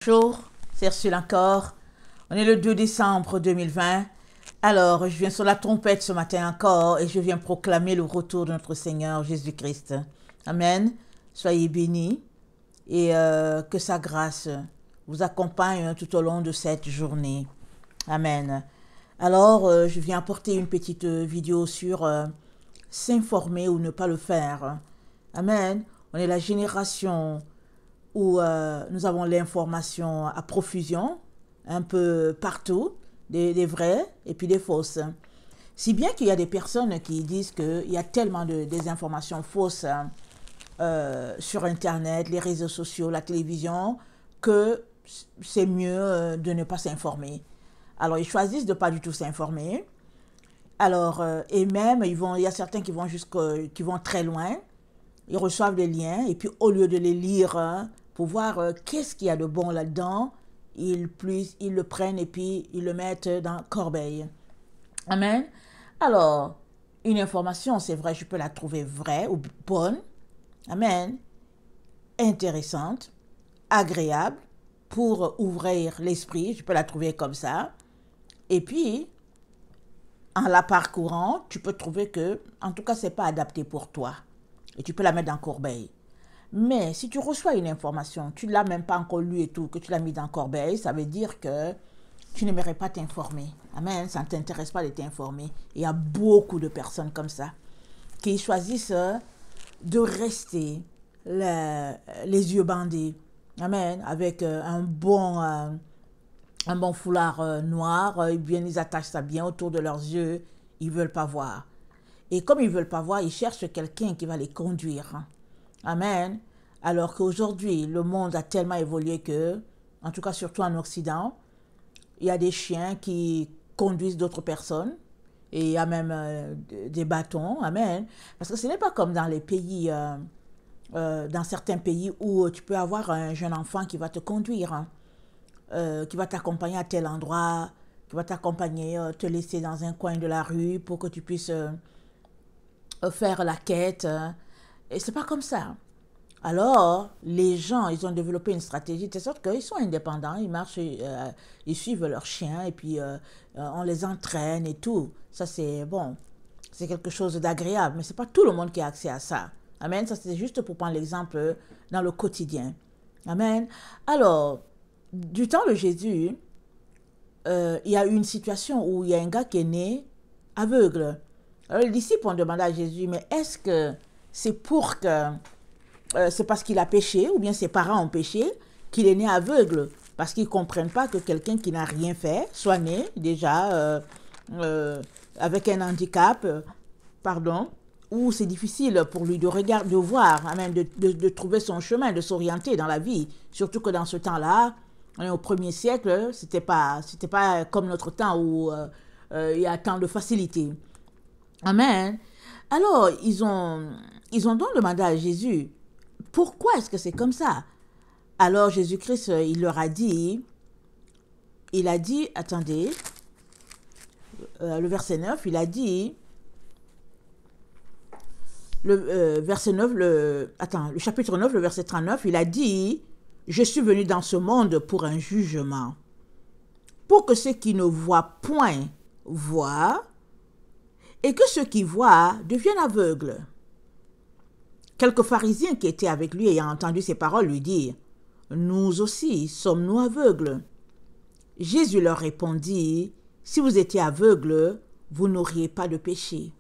Bonjour, c'est Ursule encore. On est le 2 décembre 2020. Alors, je viens sur la trompette ce matin encore et je viens proclamer le retour de notre Seigneur Jésus-Christ. Amen. Soyez bénis et que sa grâce vous accompagne tout au long de cette journée. Amen. Alors, je viens apporter une petite vidéo sur s'informer ou ne pas le faire. Amen. On est la génération où nous avons l'information à profusion, un peu partout, des vraies et puis des fausses. Si bien qu'il y a des personnes qui disent qu'il y a tellement de désinformations fausses sur Internet, les réseaux sociaux, la télévision, que c'est mieux de ne pas s'informer. Alors, ils choisissent de ne pas du tout s'informer. Alors, et même, il y a certains qui vont très loin. Ils reçoivent des liens et puis au lieu de les lire pour voir qu'est-ce qu'il y a de bon là-dedans, ils le prennent et puis ils le mettent dans la corbeille. Amen. Alors, une information, c'est vrai, je peux la trouver vraie ou bonne. Amen. Intéressante, agréable, pour ouvrir l'esprit, je peux la trouver comme ça. Et puis, en la parcourant, tu peux trouver que, en tout cas, c'est pas adapté pour toi. Et tu peux la mettre dans la corbeille. Mais si tu reçois une information, tu ne l'as même pas encore lue et tout, que tu l'as mis dans la corbeille, ça veut dire que tu n'aimerais pas t'informer. Amen, ça ne t'intéresse pas de t'informer. Il y a beaucoup de personnes comme ça qui choisissent de rester les yeux bandés. Amen, avec un bon foulard noir, ils attachent ça bien autour de leurs yeux, ils ne veulent pas voir. Et comme ils ne veulent pas voir, ils cherchent quelqu'un qui va les conduire. Amen. Alors qu'aujourd'hui, le monde a tellement évolué que, en tout cas surtout en Occident, il y a des chiens qui conduisent d'autres personnes. Et il y a même des bâtons. Amen. Parce que ce n'est pas comme dans les pays, dans certains pays où tu peux avoir un jeune enfant qui va te conduire, qui va t'accompagner à tel endroit, qui va t'accompagner, te laisser dans un coin de la rue pour que tu puisses faire la quête. Et c'est pas comme ça. Alors, les gens, ils ont développé une stratégie de sorte qu'ils sont indépendants, ils marchent, ils suivent leurs chiens et puis on les entraîne et tout. Ça, c'est bon, c'est quelque chose d'agréable, mais c'est pas tout le monde qui a accès à ça. Amen. Ça, c'est juste pour prendre l'exemple dans le quotidien. Amen. Alors, du temps de Jésus, il y a eu une situation où il y a un gars qui est né aveugle. Alors, les disciples ont demandé à Jésus, mais est-ce que c'est pour que c'est parce qu'il a péché ou bien ses parents ont péché qu'il est né aveugle? Parce qu'ils ne comprennent pas que quelqu'un qui n'a rien fait soit né déjà avec un handicap, où c'est difficile pour lui de voir, même de trouver son chemin, de s'orienter dans la vie. Surtout que dans ce temps-là, on est au 1er siècle, c'était pas comme notre temps où il y a tant de facilité. Amen. Alors, ils ont donc demandé à Jésus, pourquoi est-ce que c'est comme ça? Alors, Jésus-Christ, il leur a dit, attendez, le verset 9, il a dit, verset 9, le chapitre 9, le verset 39, il a dit, je suis venu dans ce monde pour un jugement, pour que ceux qui ne voient point voient, et que ceux qui voient deviennent aveugles. Quelques pharisiens qui étaient avec lui ayant entendu ces paroles lui dirent, nous aussi sommes-nous aveugles? Jésus leur répondit, si vous étiez aveugles, vous n'auriez pas de péché.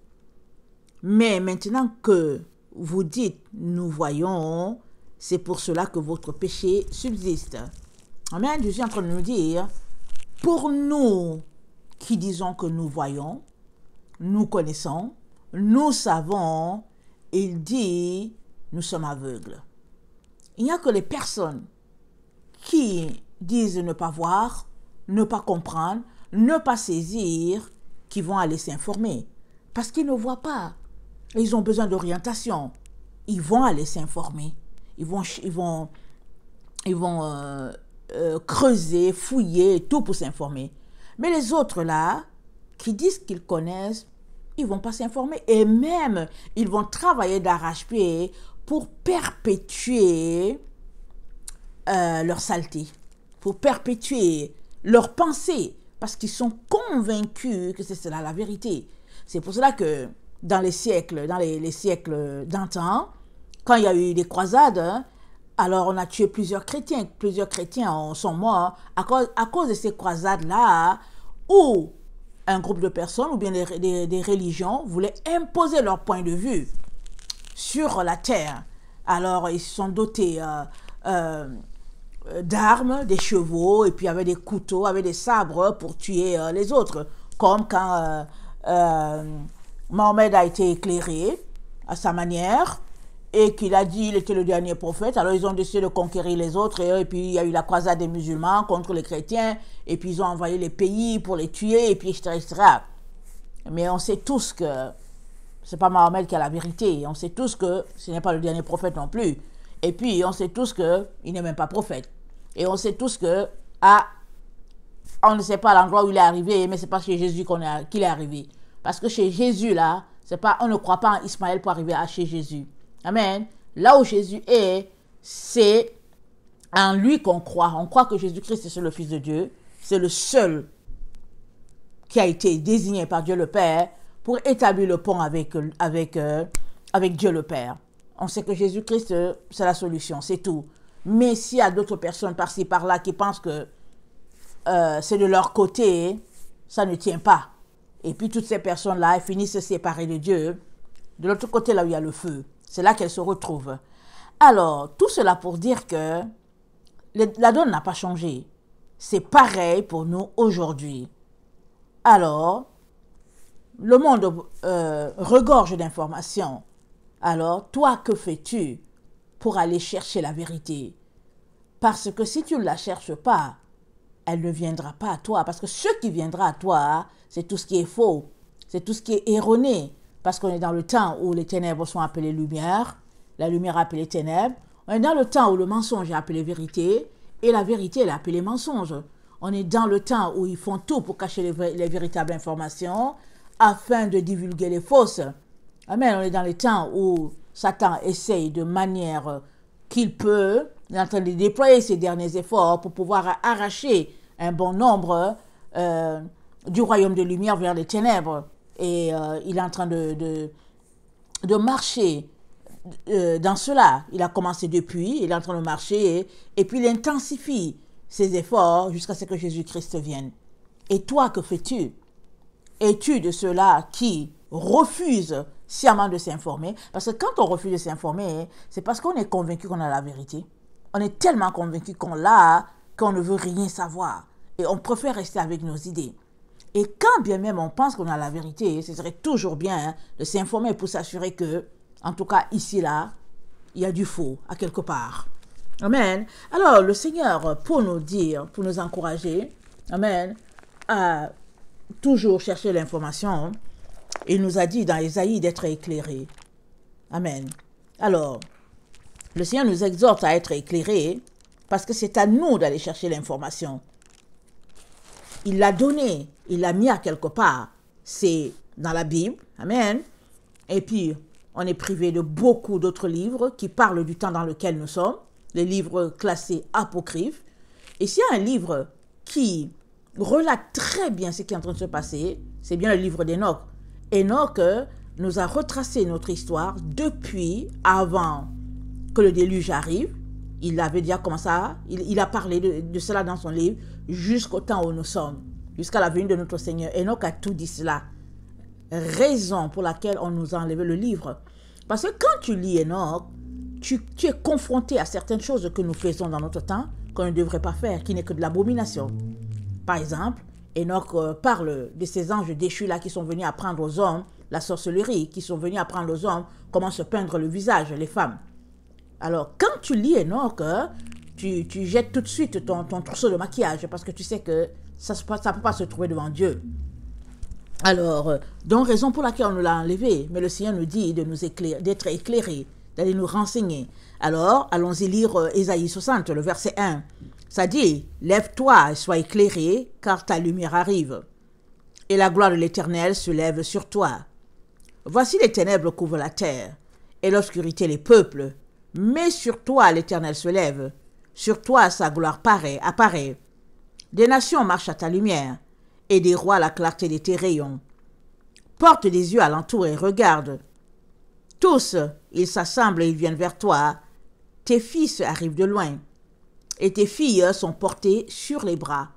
Mais maintenant que vous dites, nous voyons, c'est pour cela que votre péché subsiste. Amen. Jésus est en train de nous dire, pour nous qui disons que nous voyons, nous connaissons, nous savons, il dit, nous sommes aveugles. Il n'y a que les personnes qui disent ne pas voir, ne pas comprendre, ne pas saisir, qui vont aller s'informer. Parce qu'ils ne voient pas. Ils ont besoin d'orientation. Ils vont aller s'informer. Ils vont creuser, fouiller, tout pour s'informer. Mais les autres là, qui disent qu'ils connaissent, ils ne vont pas s'informer. Et même, ils vont travailler d'arrache-pied pour perpétuer leur saleté. pour perpétuer leurs pensées, parce qu'ils sont convaincus que c'est cela la vérité. C'est pour cela que dans les siècles d'antan, quand il y a eu des croisades, alors on a tué plusieurs chrétiens. Plusieurs chrétiens sont morts à cause de ces croisades-là, où un groupe de personnes ou bien des religions voulaient imposer leur point de vue sur la terre. Alors ils se sont dotés d'armes, des chevaux, et puis avec des couteaux, avec des sabres pour tuer les autres. Comme quand Mohammed a été éclairé à sa manière, et qu'il a dit qu'il était le dernier prophète, alors ils ont décidé de conquérir les autres, et puis il y a eu la croisade des musulmans contre les chrétiens, et puis ils ont envoyé les pays pour les tuer, et puis etc. Mais on sait tous que c'est pas Mohammed qui a la vérité, on sait tous que ce n'est pas le dernier prophète non plus, et puis on sait tous qu'il n'est même pas prophète, et on sait tous que on ne sait pas l'endroit où il est arrivé, mais c'est pas chez Jésus qu'il est arrivé, parce que chez Jésus là, c'est pas, on ne croit pas en Ismaël pour arriver à chez Jésus. Amen. Là où Jésus est, c'est en lui qu'on croit. On croit que Jésus-Christ est le Fils de Dieu. C'est le seul qui a été désigné par Dieu le Père pour établir le pont avec Dieu le Père. On sait que Jésus-Christ, c'est la solution, c'est tout. Mais s'il y a d'autres personnes par-ci, par-là qui pensent que c'est de leur côté, ça ne tient pas. Et puis toutes ces personnes-là, elles finissent séparées de Dieu. De l'autre côté, là où il y a le feu. C'est là qu'elle se retrouve. Alors, tout cela pour dire que la donne n'a pas changé. C'est pareil pour nous aujourd'hui. Alors, le monde regorge d'informations. Alors, toi, que fais-tu pour aller chercher la vérité? Parce que si tu ne la cherches pas, elle ne viendra pas à toi. Parce que ce qui viendra à toi, c'est tout ce qui est faux. C'est tout ce qui est erroné. Parce qu'on est dans le temps où les ténèbres sont appelées lumière, la lumière est appelée ténèbres. On est dans le temps où le mensonge est appelé vérité, et la vérité elle est appelée mensonge. On est dans le temps où ils font tout pour cacher les véritables informations, afin de divulguer les fausses. Amen. On est dans le temps où Satan essaye de manière qu'il peut, il est en train de déployer ses derniers efforts pour pouvoir arracher un bon nombre du royaume de lumière vers les ténèbres. Et il est en train de marcher dans cela. Il a commencé depuis, il est en train de marcher, et puis il intensifie ses efforts jusqu'à ce que Jésus-Christ vienne. Et toi, que fais-tu? Es-tu de ceux-là qui refusent sciemment de s'informer? Parce que quand on refuse de s'informer, c'est parce qu'on est convaincu qu'on a la vérité. On est tellement convaincu qu'on l'a, qu'on ne veut rien savoir. Et on préfère rester avec nos idées. Et quand bien même on pense qu'on a la vérité, ce serait toujours bien de s'informer pour s'assurer que, en tout cas ici, là, il y a du faux à quelque part. Amen. Alors, le Seigneur, pour nous dire, pour nous encourager, amen, à toujours chercher l'information, il nous a dit dans Ésaïe d'être éclairé. Amen. Alors, le Seigneur nous exhorte à être éclairés parce que c'est à nous d'aller chercher l'information. Il l'a donné, il l'a mis à quelque part. C'est dans la Bible. Amen. Et puis, on est privé de beaucoup d'autres livres qui parlent du temps dans lequel nous sommes. Les livres classés apocryphes. Et s'il y a un livre qui relate très bien ce qui est en train de se passer, c'est bien le livre d'Enoch. Enoch nous a retracé notre histoire depuis avant que le déluge arrive. Il avait déjà commencé il a parlé de cela dans son livre jusqu'au temps où nous sommes, jusqu'à la venue de notre Seigneur. Enoch a tout dit cela. Raison pour laquelle on nous a enlevé le livre. Parce que quand tu lis Enoch, tu es confronté à certaines choses que nous faisons dans notre temps qu'on ne devrait pas faire, qui n'est que de l'abomination. Par exemple, Enoch parle de ces anges déchus là qui sont venus apprendre aux hommes la sorcellerie, qui sont venus apprendre aux hommes comment se peindre le visage, les femmes. Alors, quand tu lis Enoch, tu jettes tout de suite ton trousseau de maquillage parce que tu sais que ça ne peut pas se trouver devant Dieu. Alors, donc, raison pour laquelle on nous l'a enlevé, mais le Seigneur nous dit d'être éclairés, d'aller nous renseigner. Alors, allons-y lire Ésaïe 60, le verset 1. Ça dit, « Lève-toi et sois éclairé, car ta lumière arrive, et la gloire de l'Éternel se lève sur toi. Voici les ténèbres couvrent la terre, et l'obscurité les peuples. Mais sur toi l'Éternel se lève, Sur toi, sa gloire apparaît. Des nations marchent à ta lumière, et des rois à la clarté de tes rayons. Porte des yeux alentour et regarde. Tous, ils s'assemblent et ils viennent vers toi. Tes fils arrivent de loin, et tes filles sont portées sur les bras.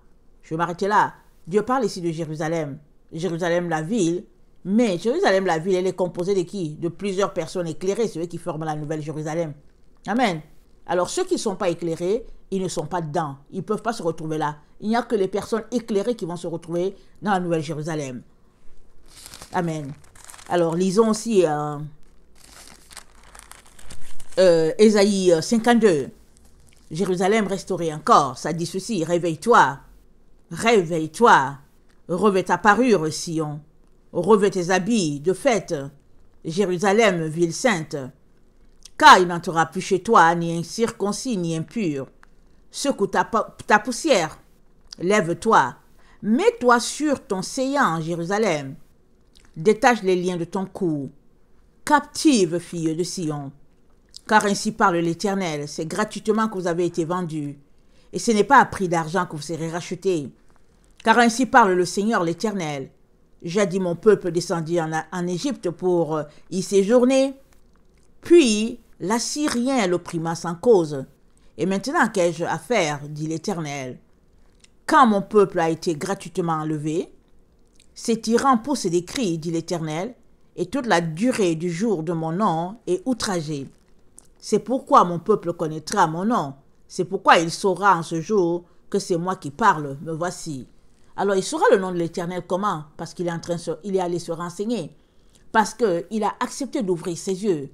Je vais m'arrêter là. Dieu parle ici de Jérusalem. Jérusalem, la ville. Mais Jérusalem, la ville, elle est composée de qui? De plusieurs personnes éclairées, ceux qui forment la nouvelle Jérusalem. Amen. Alors, ceux qui ne sont pas éclairés, ils ne sont pas dedans. Ils ne peuvent pas se retrouver là. Il n'y a que les personnes éclairées qui vont se retrouver dans la nouvelle Jérusalem. Amen. Alors, lisons aussi Ésaïe 52. Jérusalem restaurée encore. Ça dit ceci: réveille-toi, réveille-toi, revêt ta parure, Sion, revêt tes habits de fête, Jérusalem, ville sainte. Car il n'entrera plus chez toi ni incirconcis ni impur. Secoue ta poussière, lève-toi, mets-toi sur ton séant, Jérusalem. Détache les liens de ton cou, captive fille de Sion. Car ainsi parle l'Éternel, c'est gratuitement que vous avez été vendus, et ce n'est pas à prix d'argent que vous serez rachetés. Car ainsi parle le Seigneur l'Éternel. Jadis mon peuple descendit en Égypte pour y séjourner, puis l'Assyrien l'opprima sans cause. Et maintenant qu'ai-je à faire, dit l'Éternel? Quand mon peuple a été gratuitement enlevé, ces tyrans poussent des cris, dit l'Éternel, et toute la durée du jour de mon nom est outragée. C'est pourquoi mon peuple connaîtra mon nom. C'est pourquoi il saura en ce jour que c'est moi qui parle. Me voici. Alors il saura le nom de l'Éternel comment? Parce qu'il est allé se renseigner. Parce qu'il a accepté d'ouvrir ses yeux.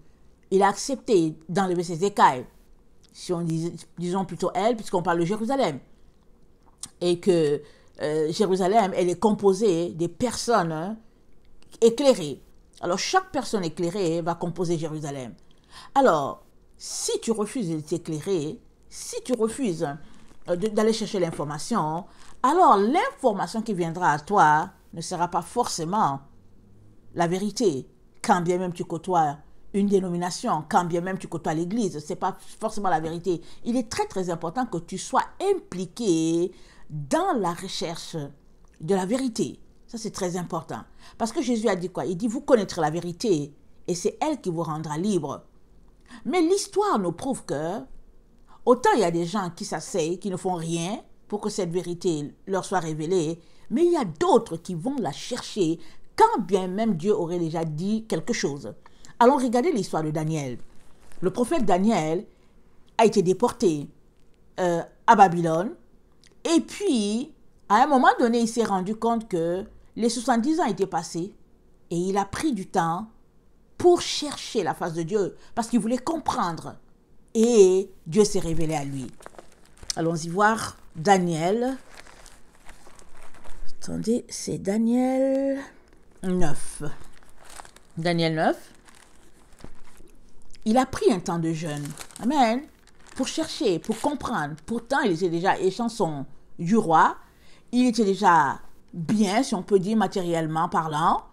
Il a accepté d'enlever ses écailles. Si on disons plutôt elle, puisqu'on parle de Jérusalem. Et que Jérusalem, elle est composée des personnes éclairées. Alors chaque personne éclairée va composer Jérusalem. Alors, si tu refuses de t'éclairer, si tu refuses d'aller chercher l'information, alors l'information qui viendra à toi ne sera pas forcément la vérité. Quand bien même tu côtoies une dénomination, quand bien même tu côtoies l'église, ce n'est pas forcément la vérité. Il est très très important que tu sois impliqué dans la recherche de la vérité. Ça c'est très important. Parce que Jésus a dit quoi? Il dit vous connaîtrez la vérité et c'est elle qui vous rendra libre. Mais l'histoire nous prouve que autant il y a des gens qui s'asseyent, qui ne font rien pour que cette vérité leur soit révélée, mais il y a d'autres qui vont la chercher quand bien même Dieu aurait déjà dit quelque chose. Allons regarder l'histoire de Daniel. Le prophète Daniel a été déporté à Babylone et puis à un moment donné il s'est rendu compte que les 70 ans étaient passés et il a pris du temps pour chercher la face de Dieu, parce qu'il voulait comprendre. Et Dieu s'est révélé à lui. Allons-y voir Daniel. Attendez, c'est Daniel 9. Daniel 9. Il a pris un temps de jeûne. Amen. Pour chercher, pour comprendre. Pourtant, il était déjà échanson du roi. Il était déjà bien, si on peut dire, matériellement parlant.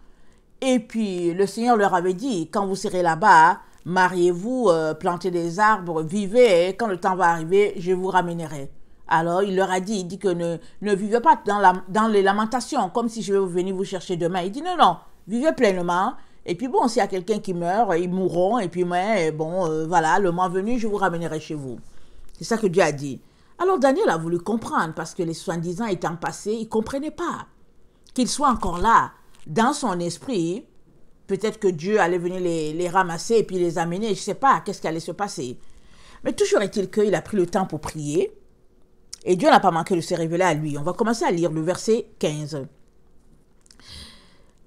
Et puis, le Seigneur leur avait dit, quand vous serez là-bas, mariez-vous, plantez des arbres, vivez, et quand le temps va arriver, je vous ramènerai. Alors, il leur a dit, il dit que ne vivez pas dans les lamentations, comme si je vais venir vous chercher demain. Il dit, non, vivez pleinement. Et puis bon, s'il y a quelqu'un qui meurt, ils mourront. Et puis, mais bon, voilà, le mois venu, je vous ramènerai chez vous. C'est ça que Dieu a dit. Alors, Daniel a voulu comprendre, parce que les 70 ans étant passés, il ne comprenait pas qu'il soit encore là. Dans son esprit, peut-être que Dieu allait venir les ramasser et puis les amener, je ne sais pas qu'est-ce qui allait se passer. Mais toujours est-il qu'il a pris le temps pour prier et Dieu n'a pas manqué de se révéler à lui. On va commencer à lire le verset 15.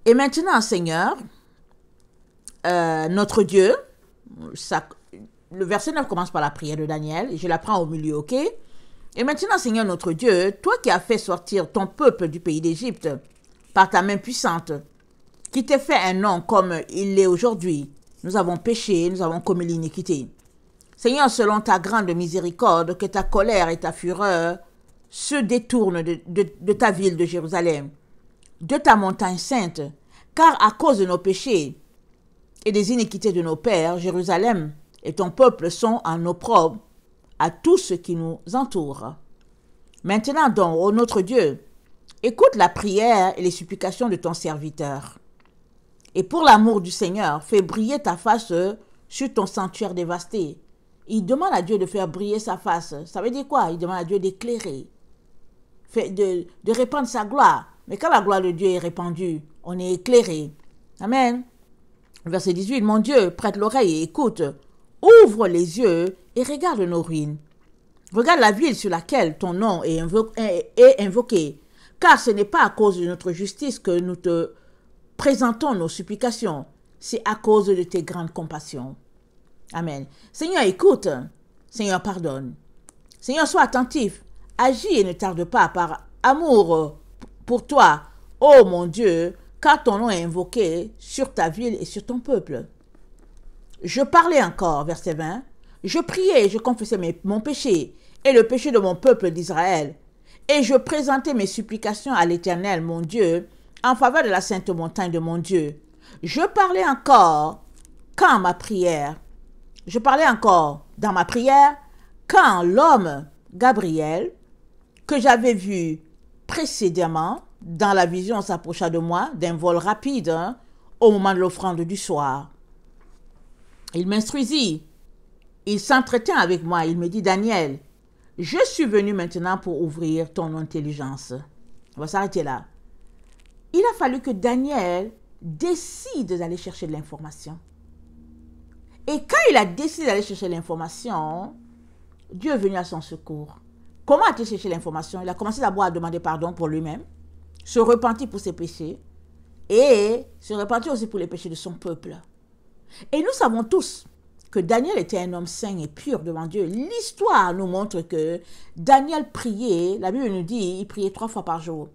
Et maintenant, Seigneur, notre Dieu, le verset 9 commence par la prière de Daniel, et je la prends au milieu, ok? Et maintenant, Seigneur notre Dieu, toi qui as fait sortir ton peuple du pays d'Égypte, par ta main puissante, qui t'ait fait un nom comme il l'est aujourd'hui. Nous avons péché, nous avons commis l'iniquité. Seigneur, selon ta grande miséricorde, que ta colère et ta fureur se détournent de ta ville de Jérusalem, de ta montagne sainte, car à cause de nos péchés et des iniquités de nos pères, Jérusalem et ton peuple sont en opprobre à tout ce qui nous entoure. Maintenant donc, ô notre Dieu, écoute la prière et les supplications de ton serviteur. Et pour l'amour du Seigneur, fais briller ta face sur ton sanctuaire dévasté. Il demande à Dieu de faire briller sa face. Ça veut dire quoi? Il demande à Dieu d'éclairer, de répandre sa gloire. Mais quand la gloire de Dieu est répandue, on est éclairé. Amen. Verset 18, mon Dieu, prête l'oreille et écoute. Ouvre les yeux et regarde nos ruines. Regarde la ville sur laquelle ton nom est invoqué. Car ce n'est pas à cause de notre justice que nous te présentons nos supplications. C'est à cause de tes grandes compassions. Amen. Seigneur, écoute. Seigneur, pardonne. Seigneur, sois attentif. Agis et ne tarde pas par amour pour toi, ô mon Dieu, car ton nom est invoqué sur ta ville et sur ton peuple. Je parlais encore, verset 20. Je priais et je confessais mon péché et le péché de mon peuple d'Israël. Et je présentais mes supplications à l'Éternel, mon Dieu, en faveur de la sainte montagne de mon Dieu. Je parlais encore dans ma prière, quand l'homme Gabriel, que j'avais vu précédemment dans la vision, s'approcha de moi d'un vol rapide au moment de l'offrande du soir. Il m'instruisit, il s'entretint avec moi, il me dit, Daniel, je suis venu maintenant pour ouvrir ton intelligence. On va s'arrêter là. Il a fallu que Daniel décide d'aller chercher de l'information. Et quand il a décidé d'aller chercher l'information, Dieu est venu à son secours. Comment a-t-il cherché l'information? Il a commencé d'abord à demander pardon pour lui-même, se repentir pour ses péchés et se repentir aussi pour les péchés de son peuple. Et nous savons tous que Daniel était un homme saint et pur devant Dieu. L'histoire nous montre que Daniel priait, la Bible nous dit, il priait 3 fois par jour.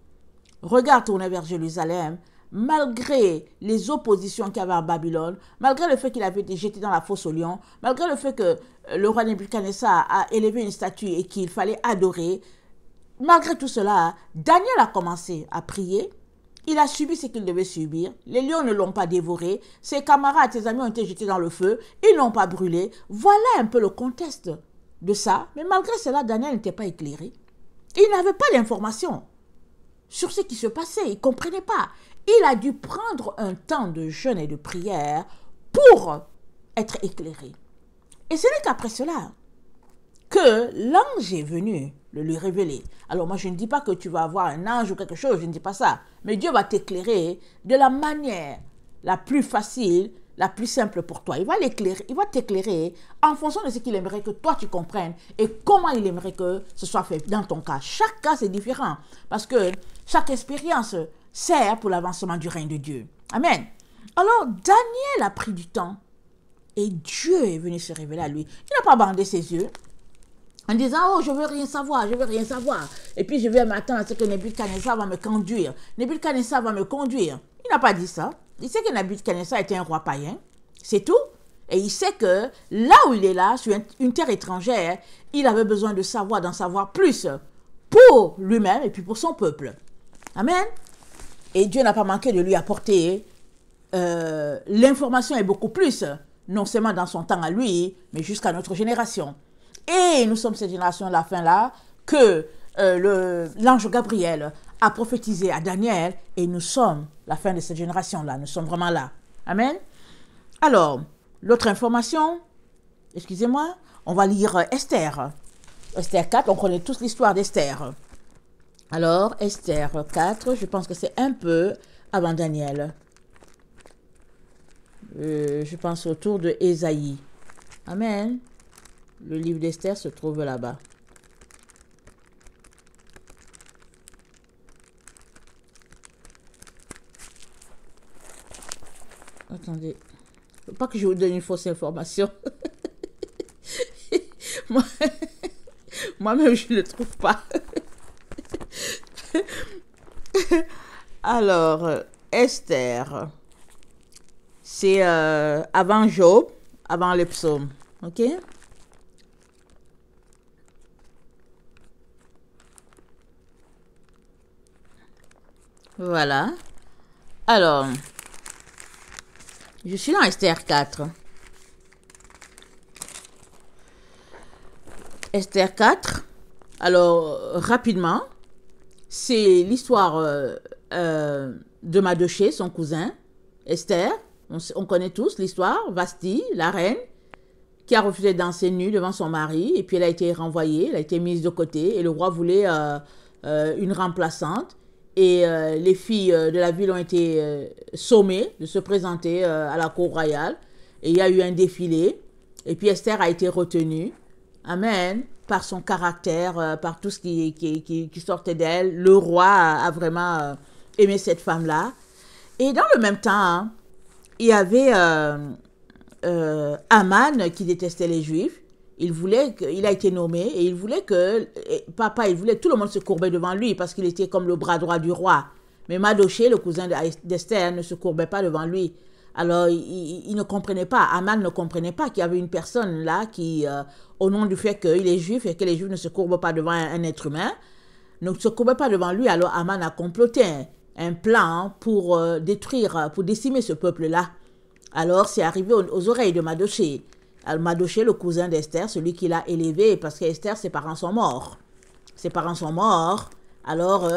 Regard tourné vers Jérusalem, malgré les oppositions qu'il y avait à Babylone, malgré le fait qu'il avait été jeté dans la fosse aux lions, malgré le fait que le roi Nebuchadnezzar a élevé une statue et qu'il fallait adorer, malgré tout cela, Daniel a commencé à prier. Il a subi ce qu'il devait subir. Les lions ne l'ont pas dévoré. Ses camarades, ses amis ont été jetés dans le feu. Ils n'ont pas brûlé. Voilà un peu le contexte de ça. Mais malgré cela, Daniel n'était pas éclairé. Il n'avait pas d'informations sur ce qui se passait. Il ne comprenait pas. Il a dû prendre un temps de jeûne et de prière pour être éclairé. Et ce n'est qu'après cela que l'ange est venu le lui révéler. Alors moi, je ne dis pas que tu vas avoir un ange ou quelque chose, je ne dis pas ça. Mais Dieu va t'éclairer de la manière la plus facile, la plus simple pour toi. Il va t'éclairer en fonction de ce qu'il aimerait que toi tu comprennes et comment il aimerait que ce soit fait dans ton cas. Chaque cas, c'est différent parce que chaque expérience sert pour l'avancement du règne de Dieu. Amen. Alors, Daniel a pris du temps et Dieu est venu se révéler à lui. Il n'a pas bandé ses yeux en disant, oh, je veux rien savoir, je veux rien savoir. Et puis, je vais m'attendre à ce que Nebuchadnezzar va me conduire. Nebuchadnezzar va me conduire. Il n'a pas dit ça. Il sait que Nebuchadnezzar était un roi païen. C'est tout. Et il sait que là où il est là, sur une terre étrangère, il avait besoin de savoir, d'en savoir plus pour lui-même et puis pour son peuple. Amen. Et Dieu n'a pas manqué de lui apporter l'information et beaucoup plus, non seulement dans son temps à lui, mais jusqu'à notre génération. Et nous sommes cette génération de la fin là, que l'ange Gabriel a prophétisé à Daniel, et nous sommes la fin de cette génération là, nous sommes vraiment là. Amen. Alors, l'autre information, excusez-moi, on va lire Esther. Esther 4, on connaît tous l'histoire d'Esther. Alors, Esther 4, je pense que c'est un peu avant Daniel. Je pense autour de Ésaïe. Amen. Le livre d'Esther se trouve là-bas. Attendez. Faut pas que je vous donne une fausse information. Moi-même, je ne le trouve pas. Alors, Esther, c'est avant Job, avant les psaumes. Ok? Voilà. Alors, je suis dans Esther 4. Esther 4. Alors, rapidement, c'est l'histoire de Mardochée, son cousin, Esther. On connaît tous l'histoire. Vasti, la reine, qui a refusé de danser nue devant son mari. Et puis, elle a été renvoyée, elle a été mise de côté. Et le roi voulait une remplaçante. Et les filles de la ville ont été sommées de se présenter à la cour royale. Et il y a eu un défilé. Et puis, Esther a été retenue. Amen. Par son caractère, par tout ce qui sortait d'elle. Le roi a vraiment aimé cette femme-là. Et dans le même temps, hein, il y avait Aman qui détestait les Juifs. Il a été nommé et il voulait que tout le monde se courbait devant lui parce qu'il était comme le bras droit du roi. Mais Mardochée, le cousin d'Esther, ne se courbait pas devant lui. Alors, il ne comprenait pas, Aman ne comprenait pas qu'il y avait une personne là qui, au nom du fait qu'il est juif et que les juifs ne se courbent pas devant un être humain, ne se courbait pas devant lui. Alors, Aman a comploté un plan pour décimer ce peuple-là. Alors, c'est arrivé aux oreilles de Mardochée. Mardochée, le cousin d'Esther, celui qui l'a élevé, parce qu'Esther, ses parents sont morts. Ses parents sont morts. Alors,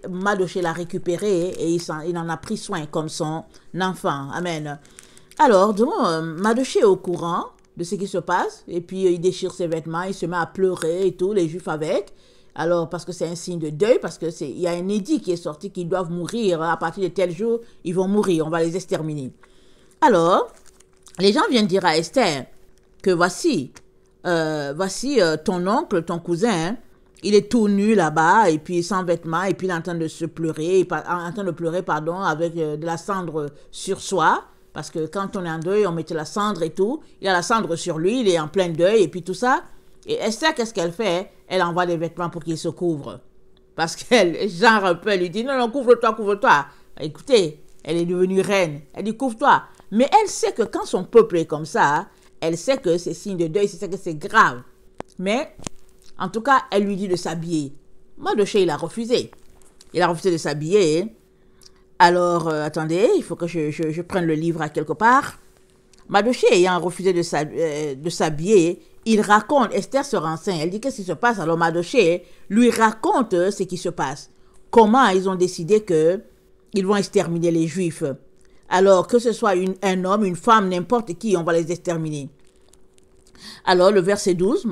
Mardochée l'a récupéré et il en a pris soin comme son enfant. Amen. Alors, Mardochée est au courant de ce qui se passe. Et puis, il déchire ses vêtements, il se met à pleurer et tout, les Juifs avec. Alors, parce que c'est un signe de deuil, parce qu'il y a un édit qui est sorti qu'ils doivent mourir. À partir de tel jour, ils vont mourir, on va les exterminer. Alors, les gens viennent dire à Esther que voici ton oncle, ton cousin, il est tout nu là-bas, et puis sans vêtements, et puis il est en train de pleurer, avec de la cendre sur soi, parce que quand on est en deuil, on mettait la cendre et tout, il a la cendre sur lui, il est en plein deuil, et puis tout ça. Et Esther, qu'est-ce qu'elle fait? Elle envoie des vêtements pour qu'il se couvre. Parce qu'elle, genre un peu, elle lui dit, non, couvre-toi, couvre-toi. Écoutez, elle est devenue reine, elle dit, couvre-toi. Mais elle sait que quand son peuple est comme ça, elle sait que c'est signe de deuil, elle sait que c'est grave. Mais, en tout cas, elle lui dit de s'habiller. Mardochée, il a refusé. Il a refusé de s'habiller. Alors, attendez, il faut que je prenne le livre à quelque part. Mardochée ayant refusé de s'habiller, il raconte, Esther se renseigne, elle dit qu'est-ce qui se passe. Alors Mardochée lui raconte ce qui se passe. Comment ils ont décidé qu'ils vont exterminer les Juifs. Alors, que ce soit un homme, une femme, n'importe qui, on va les exterminer. Alors, le verset 12,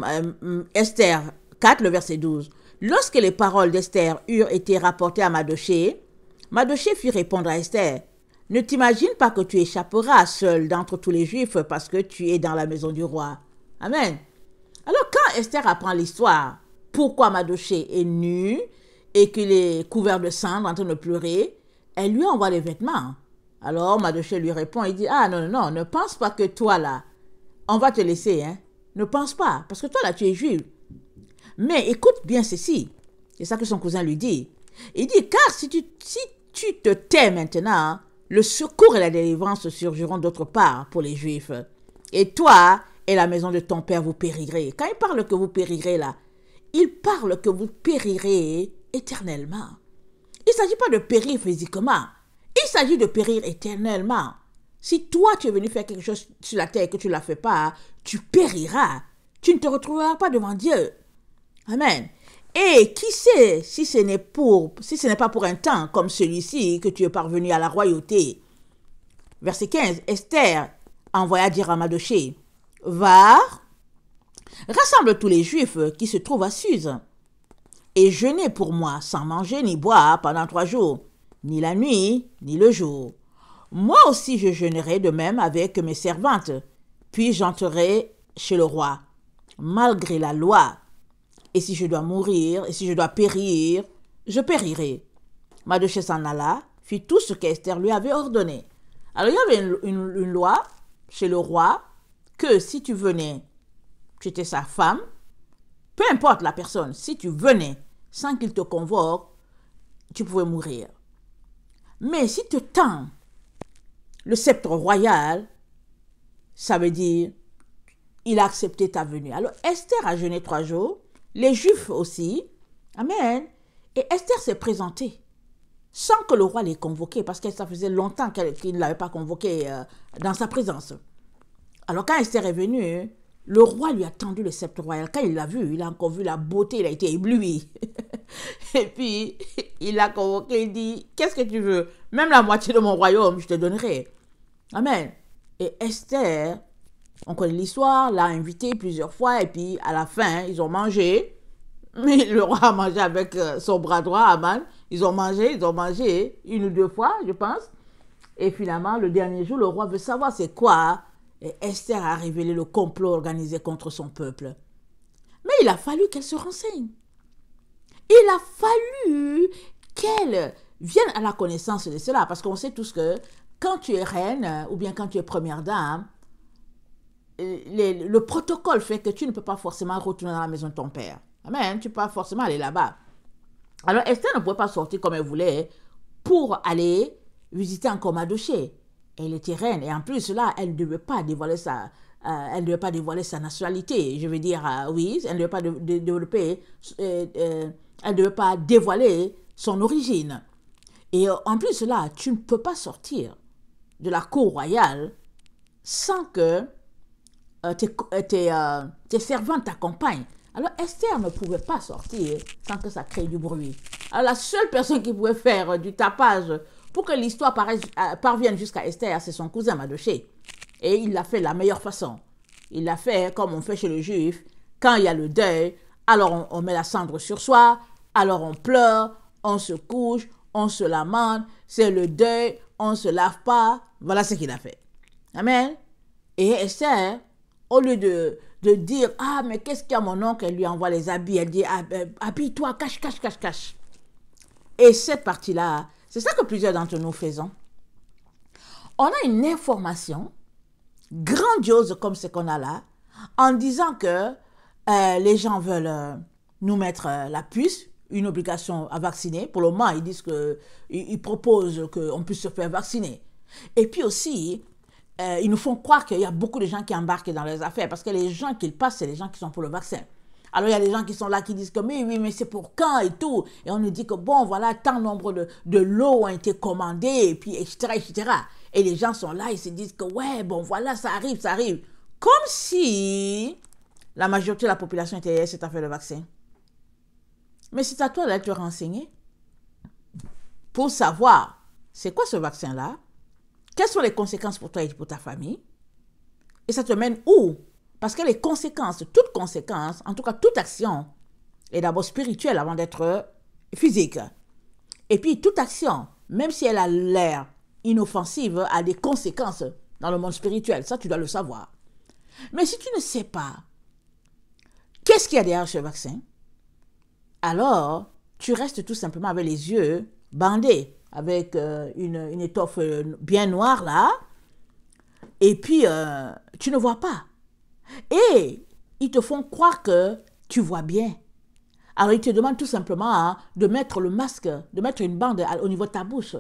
Esther 4, le verset 12. Lorsque les paroles d'Esther eurent été rapportées à Mardochée, Mardochée fit répondre à Esther, « Ne t'imagine pas que tu échapperas seul d'entre tous les Juifs parce que tu es dans la maison du roi. » Amen. Alors, quand Esther apprend l'histoire, pourquoi Mardochée est nu et qu'il est couvert de cendres en train de pleurer, elle lui envoie les vêtements. Alors, Mardochée lui répond, il dit, « Ah, non, ne pense pas que toi, là, on va te laisser, hein. Ne pense pas, parce que toi, là, tu es juif. Mais écoute bien ceci. » C'est ça que son cousin lui dit. Il dit, « Car si tu te tais maintenant, le secours et la délivrance surgiront d'autre part pour les Juifs. Et toi et la maison de ton père, vous périrez. » Quand il parle que vous périrez, là, il parle que vous périrez éternellement. Il ne s'agit pas de périr physiquement. Il s'agit de périr éternellement. Si toi, tu es venu faire quelque chose sur la terre et que tu ne la fais pas, tu périras. Tu ne te retrouveras pas devant Dieu. Amen. Et qui sait si ce n'est pas pour un temps comme celui-ci que tu es parvenu à la royauté. Verset 15. Esther envoya dire à Mardochée, « Va, rassemble tous les Juifs qui se trouvent à Suse et jeûnez pour moi sans manger ni boire pendant 3 jours, ni la nuit, ni le jour. Moi aussi je jeûnerai de même avec mes servantes, puis j'entrerai chez le roi, malgré la loi. Et si je dois mourir, et si je dois périr, je périrai. » Mardochée s'en alla, fit tout ce qu'Esther lui avait ordonné. Alors il y avait une loi chez le roi, que si tu venais, tu étais sa femme, peu importe la personne, si tu venais sans qu'il te convoque, tu pouvais mourir. Mais si tu tends le sceptre royal, ça veut dire il a accepté ta venue. Alors Esther a jeûné 3 jours, les Juifs aussi, amen, et Esther s'est présentée sans que le roi l'ait convoquée, parce que ça faisait longtemps qu'il ne l'avait pas convoquée dans sa présence. Alors quand Esther est venue, le roi lui a tendu le sceptre royal. Quand il l'a vu, il a encore vu la beauté, il a été ébloui. Et puis, il l'a convoqué, il dit, qu'est-ce que tu veux? Même la moitié de mon royaume, je te donnerai. Amen. Et Esther, on connaît l'histoire, l'a invité plusieurs fois, et puis à la fin, ils ont mangé. Mais le roi a mangé avec son bras droit, Aman. Ils ont mangé une ou deux fois, je pense. Et finalement, le dernier jour, le roi veut savoir c'est quoi. Et Esther a révélé le complot organisé contre son peuple. Mais il a fallu qu'elle se renseigne. Il a fallu qu'elle vienne à la connaissance de cela. Parce qu'on sait tous que quand tu es reine, ou bien quand tu es première dame, le protocole fait que tu ne peux pas forcément retourner dans la maison de ton père. Amen, tu peux pas forcément aller là-bas. Alors Esther ne pouvait pas sortir comme elle voulait pour aller visiter encore Mardochée. Elle était reine et en plus là, elle ne devait pas dévoiler sa nationalité. Je veux dire, oui, elle ne devait pas développer, elle ne devait pas dévoiler son origine. Et en plus là, tu ne peux pas sortir de la cour royale sans que tes servantes t'accompagnent. Alors Esther ne pouvait pas sortir sans que ça crée du bruit. Alors la seule personne qui pouvait faire du tapage pour que l'histoire parvienne jusqu'à Esther, c'est son cousin Mardochée. Et il l'a fait de la meilleure façon. Il l'a fait comme on fait chez le juif. Quand il y a le deuil, alors on met la cendre sur soi, alors on pleure, on se couche, on se lamente, c'est le deuil, on ne se lave pas. Voilà ce qu'il a fait. Amen. Et Esther, au lieu de dire, ah, mais qu'est-ce qu'il y a mon oncle, elle lui envoie les habits, elle dit, habille-toi, cache. Et cette partie-là, c'est ça que plusieurs d'entre nous faisons. On a une information grandiose comme ce qu'on a là, en disant que les gens veulent nous mettre la puce, une obligation à vacciner. Pour le moment, ils disent ils proposent qu'on puisse se faire vacciner. Et puis aussi, ils nous font croire qu'il y a beaucoup de gens qui embarquent dans les affaires, parce que les gens qu'ils passent, c'est les gens qui sont pour le vaccin. Alors, il y a des gens qui sont là qui disent que oui, mais c'est pour quand et tout. Et on nous dit que bon, voilà, tant nombre de lots ont été commandés, et puis, etc. Et les gens sont là, ils se disent que ouais, bon, voilà, ça arrive. Comme si la majorité de la population était cette affaire de vaccin. Mais c'est à toi d'aller te renseigner pour savoir c'est quoi ce vaccin-là, quelles sont les conséquences pour toi et pour ta famille, et ça te mène où? Parce que les conséquences, toute conséquence, en tout cas toute action, est d'abord spirituelle avant d'être physique. Et puis toute action, même si elle a l'air inoffensive, a des conséquences dans le monde spirituel. Ça, tu dois le savoir. Mais si tu ne sais pas qu'est-ce qu'il y a derrière ce vaccin, alors tu restes tout simplement avec les yeux bandés, avec une étoffe bien noire là, et puis tu ne vois pas. Et ils te font croire que tu vois bien. Alors ils te demandent tout simplement de mettre le masque, de mettre une bande au niveau de ta bouche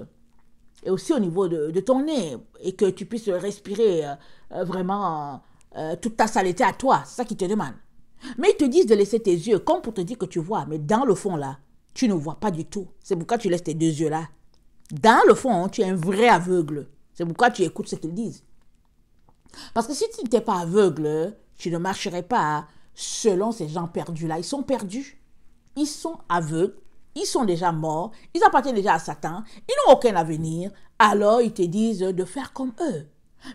et aussi au niveau de ton nez, et que tu puisses respirer vraiment toute ta saleté à toi. C'est ça qu'ils te demandent. Mais ils te disent de laisser tes yeux comme pour te dire que tu vois, mais dans le fond là, tu ne vois pas du tout. C'est pourquoi tu laisses tes deux yeux là. Dans le fond, tu es un vrai aveugle. C'est pourquoi tu écoutes ce qu'ils disent. Parce que si tu n'étais pas aveugle, tu ne marcherais pas selon ces gens perdus-là. Ils sont perdus. Ils sont aveugles. Ils sont déjà morts. Ils appartiennent déjà à Satan. Ils n'ont aucun avenir. Alors, ils te disent de faire comme eux.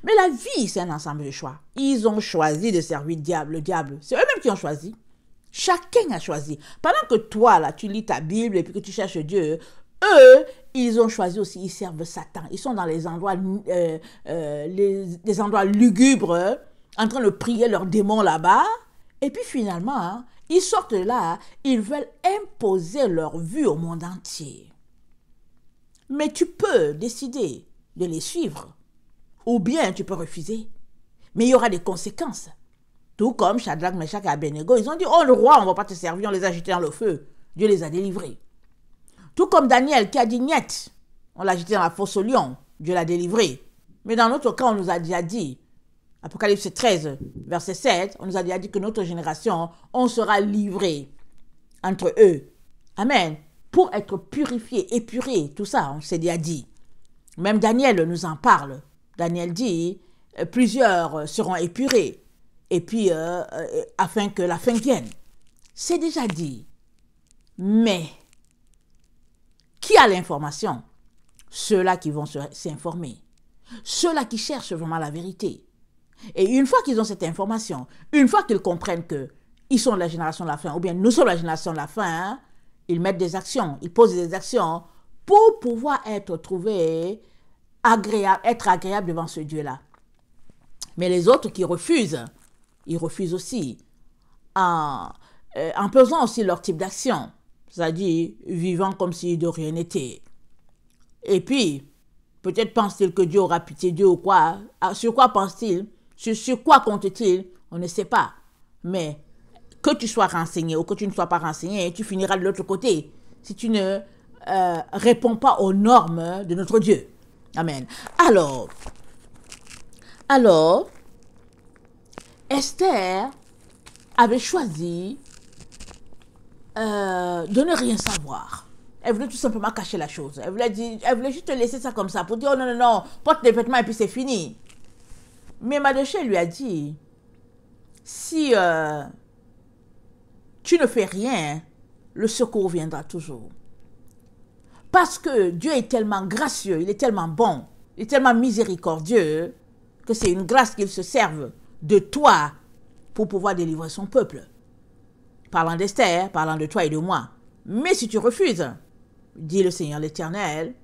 Mais la vie, c'est un ensemble de choix. Ils ont choisi de servir le diable. C'est eux-mêmes qui ont choisi. Chacun a choisi. Pendant que toi, là, tu lis ta Bible et puis que tu cherches Dieu, eux, ils ont choisi aussi, ils servent Satan. Ils sont dans les endroits, les endroits lugubres, en train de prier leurs démons là-bas. Et puis finalement, ils sortent de là, ils veulent imposer leur vue au monde entier. Mais tu peux décider de les suivre, ou bien tu peux refuser. Mais il y aura des conséquences. Tout comme Shadrach, Meshach et Abednego, ils ont dit, oh le roi, on ne va pas te servir, on les a jetés dans le feu. Dieu les a délivrés. Tout comme Daniel qui a dit niet, on l'a jeté dans la fosse au lion, Dieu l'a délivré. Mais dans notre cas, on nous a déjà dit, Apocalypse 13, verset 7, on nous a déjà dit que notre génération, on sera livré entre eux. Amen. Pour être purifié, épuré, tout ça, on s'est déjà dit. Même Daniel nous en parle. Daniel dit, plusieurs seront épurés. et puis afin que la fin vienne. C'est déjà dit. Mais qui a l'information? Ceux-là qui vont s'informer. Ceux-là qui cherchent vraiment la vérité. Et une fois qu'ils ont cette information, une fois qu'ils comprennent qu'ils sont la génération de la fin, ou bien nous sommes la génération de la fin, hein, ils mettent des actions, ils posent des actions pour pouvoir être trouvés être agréables devant ce Dieu-là. Mais les autres qui refusent, ils refusent aussi en pesant aussi leur type d'action, c'est-à-dire vivant comme si de rien n'était. Et puis, peut-être pense-t-il que Dieu aura pitié d'eux ou quoi. Sur quoi pense-t-il? Sur quoi compte-t-il? On ne sait pas. Mais que tu sois renseigné ou que tu ne sois pas renseigné, tu finiras de l'autre côté si tu ne réponds pas aux normes de notre Dieu. Amen. Alors, Esther avait choisi de ne rien savoir. Elle voulait tout simplement cacher la chose. Elle voulait juste laisser ça comme ça pour dire, oh non, non, non, porte les vêtements et puis c'est fini. Mais Mardochée lui a dit, si tu ne fais rien, le secours viendra toujours. Parce que Dieu est tellement gracieux, il est tellement bon, il est tellement miséricordieux, que c'est une grâce qu'il se serve de toi pour pouvoir délivrer son peuple. Parlant d'Esther, parlant de toi et de moi. Mais si tu refuses, dit le Seigneur l'Éternel,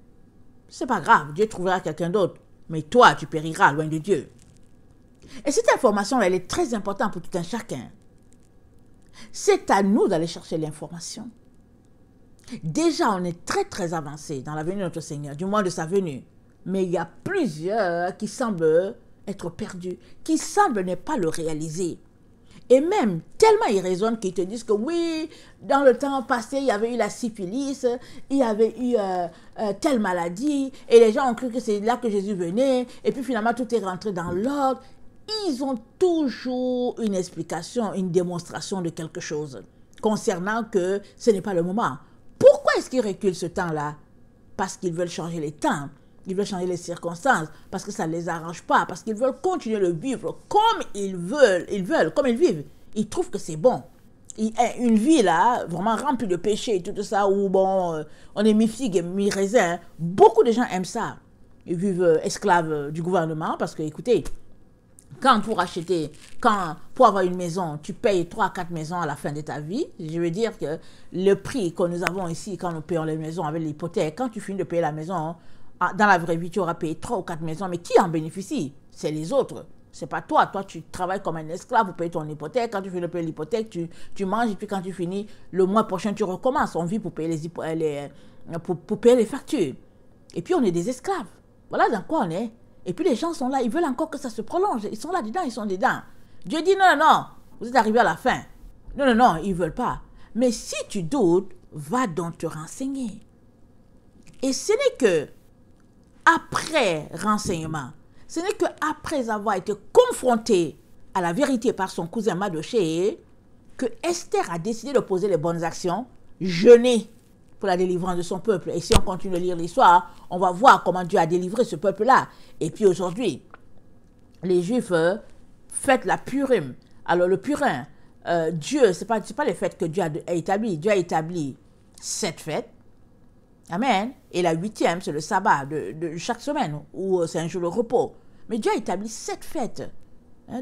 c'est pas grave, Dieu trouvera quelqu'un d'autre, mais toi, tu périras loin de Dieu. Et cette information, elle est très importante pour tout un chacun. C'est à nous d'aller chercher l'information. Déjà, on est très très avancé dans la venue de notre Seigneur, du moins de sa venue. Mais il y a plusieurs qui semblent être perdus, qui semblent ne pas le réaliser. Et même, tellement ils raisonnent qu'ils te disent que oui, dans le temps passé, il y avait eu la syphilis, il y avait eu telle maladie, et les gens ont cru que c'est là que Jésus venait, et puis finalement tout est rentré dans l'ordre. Ils ont toujours une explication, une démonstration de quelque chose concernant que ce n'est pas le moment. Pourquoi est-ce qu'ils reculent ce temps-là? Parce qu'ils veulent changer les temps, ils veulent changer les circonstances, parce que ça ne les arrange pas, parce qu'ils veulent continuer de vivre comme ils veulent, comme ils vivent. Ils trouvent que c'est bon. Une vie là, vraiment remplie de péchés et tout ça, où bon, on est mi-figue et mi-raisin. Beaucoup de gens aiment ça. Ils vivent esclaves du gouvernement, parce que, écoutez, pour avoir une maison, tu payes 3-4 maisons à la fin de ta vie. Je veux dire que le prix que nous avons ici, quand nous payons les maisons avec l'hypothèque, quand tu finis de payer la maison, dans la vraie vie, tu auras payé 3 ou 4 maisons. Mais qui en bénéficie? C'est les autres. C'est pas toi. Toi, tu travailles comme un esclave pour payer ton hypothèque. Quand tu finis de payer l'hypothèque, tu manges. Et puis quand tu finis, le mois prochain, tu recommences. On vit pour payer pour payer les factures. Et puis, on est des esclaves. Voilà dans quoi on est. Et puis les gens sont là, ils veulent encore que ça se prolonge. Ils sont là-dedans, ils sont dedans. Dieu dit non, non, non, vous êtes arrivés à la fin. Non, non, non, ils ne veulent pas. Mais si tu doutes, va donc te renseigner. Et ce n'est que après renseignement, ce n'est que après avoir été confronté à la vérité par son cousin Mardochée, que Esther a décidé de poser les bonnes actions, jeûner pour la délivrance de son peuple. Et si on continue de lire l'histoire, on va voir comment Dieu a délivré ce peuple-là. Et puis aujourd'hui, les Juifs fêtent la Purim. Alors le Purim, Dieu, ce n'est pas les fêtes que Dieu a établies. Dieu a établi 7 fêtes. Amen. Et la 8e, c'est le sabbat de chaque semaine, où c'est un jour de repos. Mais Dieu a établi 7 fêtes.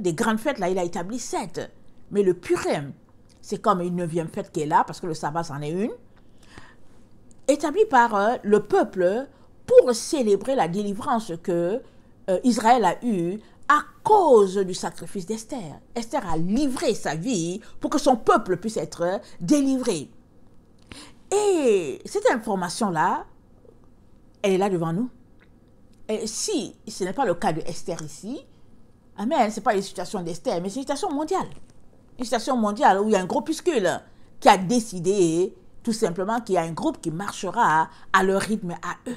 Des grandes fêtes, là, il a établi 7. Mais le Purim, c'est comme une 9e fête qui est là, parce que le sabbat, c'en est une. Établi par le peuple pour célébrer la délivrance que Israël a eue à cause du sacrifice d'Esther. Esther a livré sa vie pour que son peuple puisse être délivré. Et cette information-là, elle est là devant nous. Et si ce n'est pas le cas de Esther ici, amen, ce n'est pas une situation d'Esther, mais c'est une situation mondiale. Une situation mondiale où il y a un groupuscule qui a décidé tout simplement qu'il y a un groupe qui marchera à leur rythme, à eux.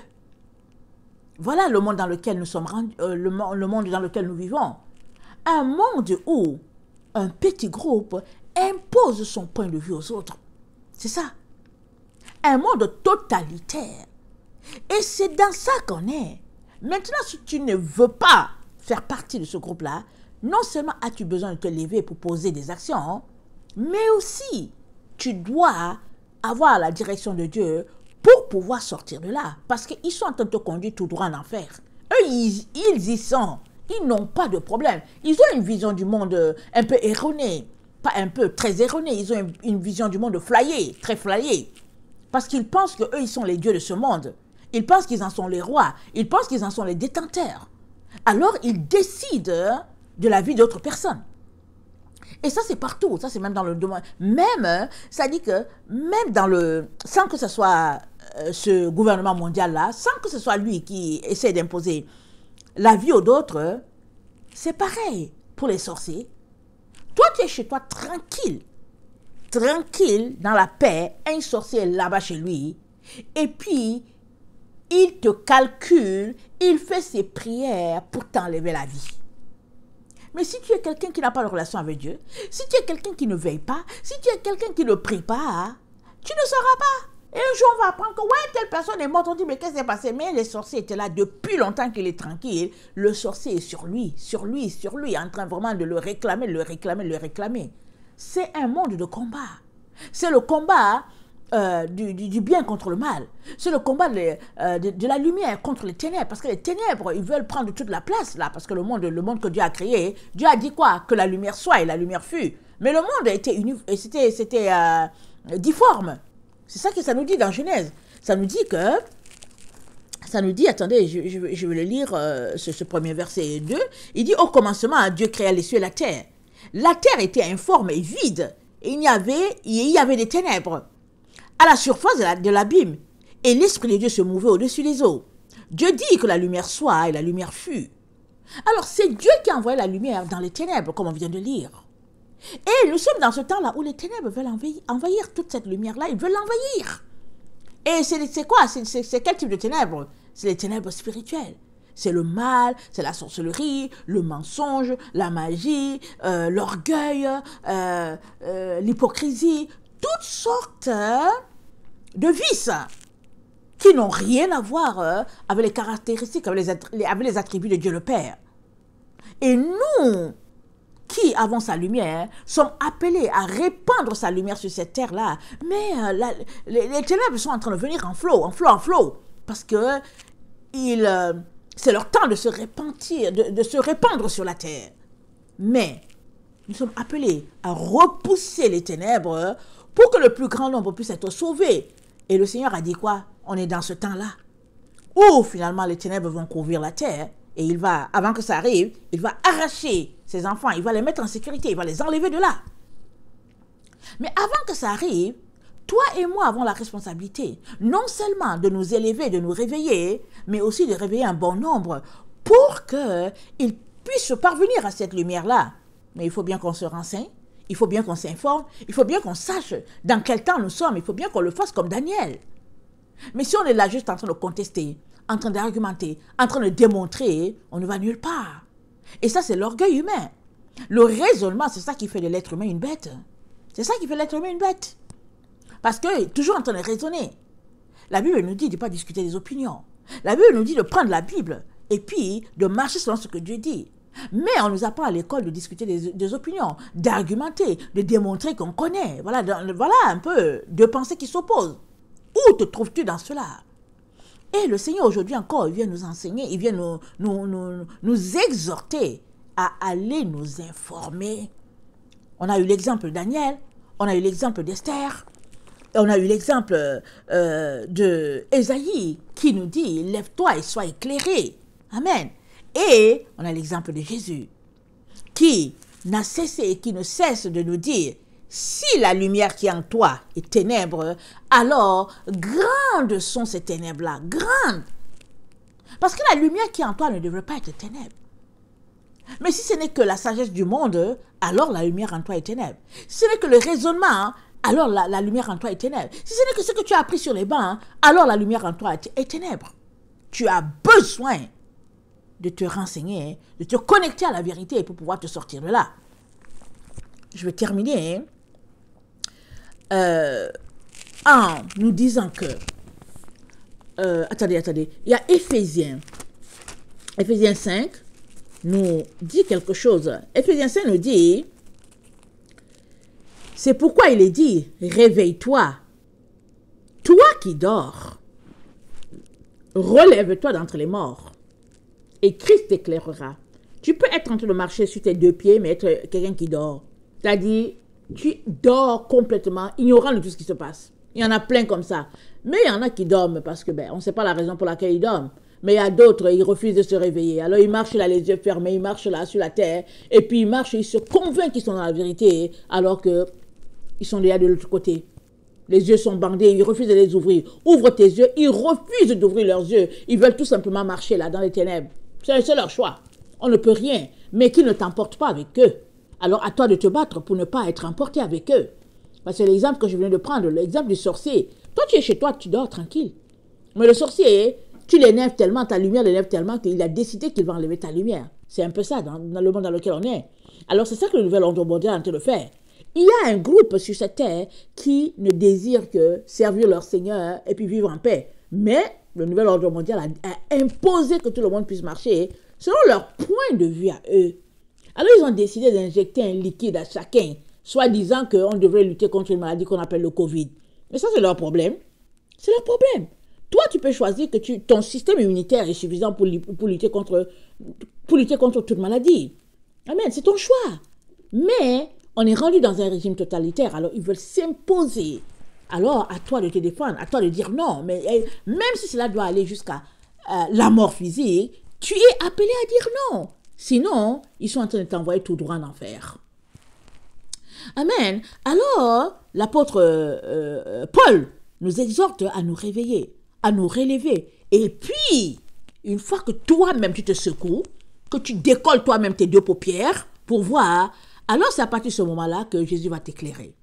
Voilà le monde dans lequel nous sommes rendus, le monde dans lequel nous vivons. Un monde où un petit groupe impose son point de vue aux autres. C'est ça. Un monde totalitaire. Et c'est dans ça qu'on est. Maintenant, si tu ne veux pas faire partie de ce groupe-là, non seulement as-tu besoin de te lever pour poser des actions, mais aussi tu dois avoir la direction de Dieu pour pouvoir sortir de là. Parce qu'ils sont en train de te conduire tout droit en enfer. Eux, ils y sont. Ils n'ont pas de problème. Ils ont une vision du monde un peu erronée. Pas un peu, très erronée. Ils ont une vision du monde flyée, très flyée. Parce qu'ils pensent qu'eux, ils sont les dieux de ce monde. Ils pensent qu'ils en sont les rois. Ils pensent qu'ils en sont les détenteurs. Alors, ils décident de la vie d'autres personnes. Et ça, c'est partout. Ça, c'est même dans le domaine. Même, ça dit que, même dans le... Sans que ce soit ce gouvernement mondial-là, sans que ce soit lui qui essaie d'imposer la vie aux autres, c'est pareil pour les sorciers. Toi, tu es chez toi tranquille. Tranquille, dans la paix. Un sorcier est là-bas chez lui. Et puis, il te calcule, il fait ses prières pour t'enlever la vie. Mais si tu es quelqu'un qui n'a pas de relation avec Dieu, si tu es quelqu'un qui ne veille pas, si tu es quelqu'un qui ne prie pas, tu ne sauras pas. Et un jour, on va apprendre que, ouais, telle personne est morte. On dit, mais qu'est-ce qui s'est passé? Mais les sorciers étaient là depuis longtemps qu'il est tranquille. Le sorcier est sur lui, en train vraiment de le réclamer. C'est un monde de combat. C'est le combat du bien contre le mal. C'est le combat de la lumière contre les ténèbres. Parce que les ténèbres, ils veulent prendre toute la place là. Parce que le monde que Dieu a créé, Dieu a dit quoi? Que la lumière soit et la lumière fut. Mais le monde c'était difforme. C'est ça que ça nous dit dans Genèse. Ça nous dit, attendez, je vais le lire, ce premier verset 2. Il dit, au commencement, Dieu créa les cieux et la terre. La terre était informe et vide. Et il y avait des ténèbres à la surface de l'abîme. Et l'Esprit de Dieu se mouvait au-dessus des eaux. Dieu dit que la lumière soit et la lumière fut. Alors, c'est Dieu qui a envoyé la lumière dans les ténèbres, comme on vient de lire. Et nous sommes dans ce temps-là où les ténèbres veulent envahir toute cette lumière-là. Ils veulent l'envahir. Et c'est quoi? C'est quel type de ténèbres? C'est les ténèbres spirituelles. C'est le mal, c'est la sorcellerie, le mensonge, la magie, l'orgueil, l'hypocrisie. Toutes sortes de vices qui n'ont rien à voir avec les caractéristiques, avec les attributs de Dieu le Père. Et nous, qui avons sa lumière, sommes appelés à répandre sa lumière sur cette terre-là. Mais les ténèbres sont en train de venir en flot. Parce que c'est leur temps de se répandre sur la terre. Mais nous sommes appelés à repousser les ténèbres pour que le plus grand nombre puisse être sauvé. Et le Seigneur a dit quoi? On est dans ce temps-là où finalement les ténèbres vont couvrir la terre. Et avant que ça arrive, il va arracher ses enfants, il va les mettre en sécurité, il va les enlever de là. Mais avant que ça arrive, toi et moi avons la responsabilité, non seulement de nous élever, de nous réveiller, mais aussi de réveiller un bon nombre pour qu'ils puissent parvenir à cette lumière-là. Mais il faut bien qu'on se renseigne, il faut bien qu'on s'informe, il faut bien qu'on sache dans quel temps nous sommes, il faut bien qu'on le fasse comme Daniel. Mais si on est là juste en train de contester, en train d'argumenter, en train de démontrer, on ne va nulle part. Et ça, c'est l'orgueil humain. Le raisonnement, c'est ça qui fait de l'être humain une bête. C'est ça qui fait de l'être humain une bête. Parce que, toujours en train de raisonner. La Bible nous dit de ne pas discuter des opinions. La Bible nous dit de prendre la Bible et puis de marcher selon ce que Dieu dit. Mais on nous apprend à l'école de discuter des opinions, d'argumenter, de démontrer qu'on connaît. Voilà un peu deux pensées qui s'opposent. Où te trouves-tu dans cela? Et le Seigneur aujourd'hui encore, il vient nous enseigner, il vient nous exhorter à aller nous informer. On a eu l'exemple de Daniel, on a eu l'exemple d'Esther, on a eu l'exemple de Ésaïe qui nous dit « Lève-toi et sois éclairé ». Amen. Et on a l'exemple de Jésus qui n'a cessé et qui ne cesse de nous dire « Si la lumière qui est en toi est ténèbre, alors grandes sont ces ténèbres-là, grandes. » Parce que la lumière qui est en toi ne devrait pas être ténèbre. Mais si ce n'est que la sagesse du monde, alors la lumière en toi est ténèbre. Si ce n'est que le raisonnement, alors la lumière en toi est ténèbre. Si ce n'est que ce que tu as appris sur les bancs, alors la lumière en toi est ténèbre. Tu as besoin de te renseigner, de te connecter à la vérité pour pouvoir te sortir de là. Je vais terminer en nous disant que... attendez. Il y a Éphésiens 5, nous dit quelque chose. Éphésiens 5 nous dit, c'est pourquoi il est dit, réveille-toi, toi qui dors, relève-toi d'entre les morts, et Christ t'éclairera. Tu peux être en train de marcher sur tes deux pieds, mais être quelqu'un qui dort. C'est-à-dire, tu dors complètement, ignorant de tout ce qui se passe. Il y en a plein comme ça. Mais il y en a qui dorment parce que, on ne sait pas la raison pour laquelle ils dorment. Mais il y a d'autres, ils refusent de se réveiller. Alors ils marchent là, les yeux fermés, ils marchent là sur la terre, et puis ils marchent, ils se convainquent qu'ils sont dans la vérité, alors qu'ils sont déjà de l'autre côté. Les yeux sont bandés, ils refusent de les ouvrir. Ouvre tes yeux, ils refusent d'ouvrir leurs yeux. Ils veulent tout simplement marcher là, dans les ténèbres. C'est leur choix. On ne peut rien, mais qu'ils ne t'emportent pas avec eux. Alors à toi de te battre pour ne pas être emporté avec eux. Parce que l'exemple que je viens de prendre, l'exemple du sorcier. Toi, tu es chez toi, tu dors tranquille. Mais le sorcier, tu l'énerves tellement, ta lumière l'énerve tellement qu'il a décidé qu'il va enlever ta lumière. C'est un peu ça dans le monde dans lequel on est. Alors c'est ça que le nouvel ordre mondial est en train de faire. Il y a un groupe sur cette terre qui ne désire que servir leur Seigneur et puis vivre en paix. Mais le nouvel ordre mondial a imposé que tout le monde puisse marcher selon leur point de vue à eux. Alors ils ont décidé d'injecter un liquide à chacun, soi-disant qu'on devrait lutter contre une maladie qu'on appelle le Covid. Mais ça, c'est leur problème. C'est leur problème. Toi, tu peux choisir que ton système immunitaire est suffisant pour lutter contre toute maladie. Amen, c'est ton choix. Mais on est rendu dans un régime totalitaire, alors ils veulent s'imposer. Alors, à toi de te défendre, à toi de dire non. Mais même si cela doit aller jusqu'à la mort physique, tu es appelé à dire non. Sinon, ils sont en train de t'envoyer tout droit en enfer. Amen. Alors, l'apôtre Paul nous exhorte à nous réveiller, à nous relever. Et puis, une fois que toi-même tu te secoues, que tu décolles toi-même tes deux paupières pour voir, alors c'est à partir de ce moment-là que Jésus va t'éclairer.